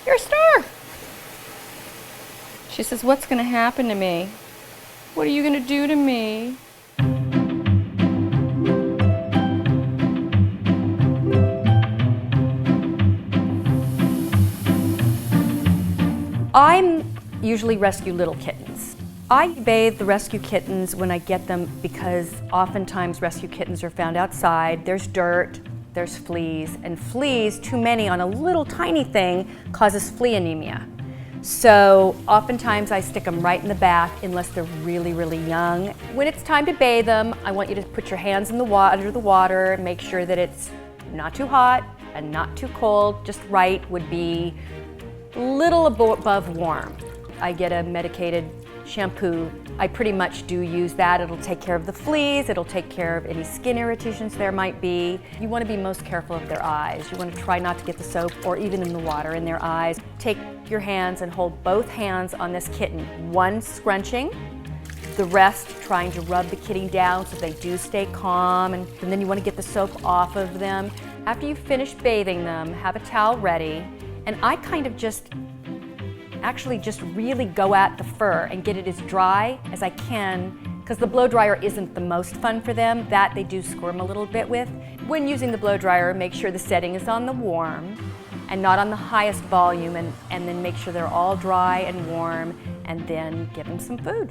You're a star. She says, what's gonna happen to me? What are you gonna do to me? I usually rescue little kittens. I bathe the rescue kittens when I get them because oftentimes rescue kittens are found outside. There's dirt, there's fleas, and fleas, too many on a little tiny thing, causes flea anemia. So oftentimes I stick them right in the bath unless they're really, really young. When it's time to bathe them, I want you to put your hands in the under the water, make sure that it's not too hot and not too cold, just right would be a little above warm. I get a medicated shampoo. I pretty much do use that. It'll take care of the fleas, it'll take care of any skin irritations there might be. You want to be most careful of their eyes. You want to try not to get the soap or even in the water in their eyes. Take your hands and hold both hands on this kitten. One scrunching, the rest trying to rub the kitty down so they do stay calm, and then you want to get the soap off of them. After you finish bathing them, have a towel ready, and I kind of just really go at the fur and get it as dry as I can, because the blow dryer isn't the most fun for them. That they do squirm a little bit with. When using the blow dryer, make sure the setting is on the warm and not on the highest volume, and then make sure they're all dry and warm, and then give them some food.